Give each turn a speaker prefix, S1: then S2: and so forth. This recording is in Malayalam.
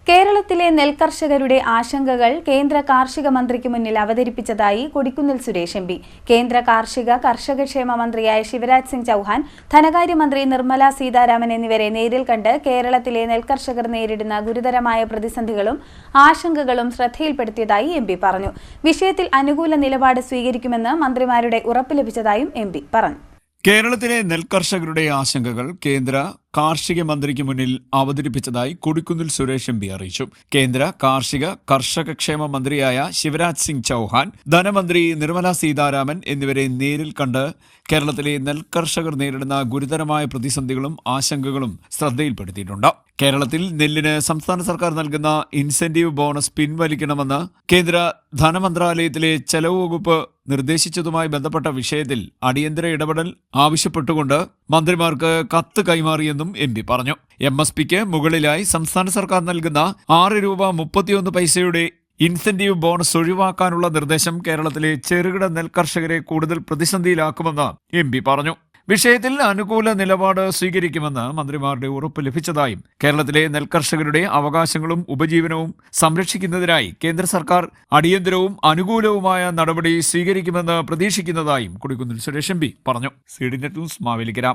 S1: കേരളത്തിലെ നെൽകർഷകരുടെ ആശങ്കകൾ കേന്ദ്ര കാർഷിക മന്ത്രിക്ക് മുന്നിൽ അവതരിപ്പിച്ചതായി കൊടിക്കുന്നിൽ സുരേഷ് എം പി. കേന്ദ്ര കാർഷിക കർഷകക്ഷേമ മന്ത്രിയായ ശിവരാജ് സിംഗ് ചൌഹാൻ, ധനകാര്യമന്ത്രി നിർമ്മല സീതാരാമൻ എന്നിവരെ നേരിൽ കണ്ട് കേരളത്തിലെ നെൽകർഷകർ നേരിടുന്ന ഗുരുതരമായ പ്രതിസന്ധികളും ആശങ്കകളും ശ്രദ്ധയിൽപ്പെടുത്തിയതായി എം പി പറഞ്ഞു. വിഷയത്തിൽ അനുകൂല നിലപാട് സ്വീകരിക്കുമെന്ന് മന്ത്രിമാരുടെ ഉറപ്പ് ലഭിച്ചതായും എം പി പറഞ്ഞു.
S2: കേരളത്തിലെ നെൽകർഷകരുടെ ആശങ്കകൾ കേന്ദ്ര കാർഷിക മന്ത്രിക്ക് മുന്നിൽ അവതരിപ്പിച്ചതായി കൊടിക്കുന്നിൽ സുരേഷ് എം പി അറിയിച്ചു. കേന്ദ്ര കാർഷിക കർഷകക്ഷേമ മന്ത്രിയായ ശിവരാജ് സിംഗ് ചൌഹാൻ, ധനമന്ത്രി നിർമ്മല സീതാരാമൻ എന്നിവരെ നേരിൽ കണ്ട് കേരളത്തിലെ നെൽകർഷകർ നേരിടുന്ന ഗുരുതരമായ പ്രതിസന്ധികളും ആശങ്കകളും ശ്രദ്ധയിൽപ്പെടുത്തിയിട്ടുണ്ട്. കേരളത്തിൽ നെല്ലിന് സംസ്ഥാന സർക്കാർ നൽകുന്ന ഇൻസെന്റീവ് ബോണസ് പിൻവലിക്കണമെന്ന് കേന്ദ്ര ധനമന്ത്രാലയത്തിലെ ചെലവ് വകുപ്പ് നിർദ്ദേശിച്ചതുമായി ബന്ധപ്പെട്ട വിഷയത്തിൽ അടിയന്തര ഇടപെടൽ ആവശ്യപ്പെട്ടുകൊണ്ട് മന്ത്രിമാർക്ക് കത്ത് കൈമാറിയെന്നും എം പി പറഞ്ഞു. MSPക്ക് മുകളിലായി സംസ്ഥാന സർക്കാർ നൽകുന്ന ₹6.31 ഇൻസെന്റീവ് ബോണസ് ഒഴിവാക്കാനുള്ള നിർദ്ദേശം കേരളത്തിലെ ചെറുകിട നെൽകർഷകരെ കൂടുതൽ പ്രതിസന്ധിയിലാക്കുമെന്ന് എം പി പറഞ്ഞു. വിഷയത്തിൽ അനുകൂല നിലപാട് സ്വീകരിക്കുമെന്ന് മന്ത്രിമാരുടെ ഉറപ്പ് ലഭിച്ചതായും കേരളത്തിലെ നെൽകർഷകരുടെ അവകാശങ്ങളും ഉപജീവനവും സംരക്ഷിക്കുന്നതിനായി കേന്ദ്ര സർക്കാർ അടിയന്തരവും അനുകൂലവുമായ നടപടി സ്വീകരിക്കുമെന്ന് പ്രതീക്ഷിക്കുന്നതായും കൊടിക്കുന്നിൽ സുരേഷ് എം പി പറഞ്ഞു. CDNet news, Mavelikkara.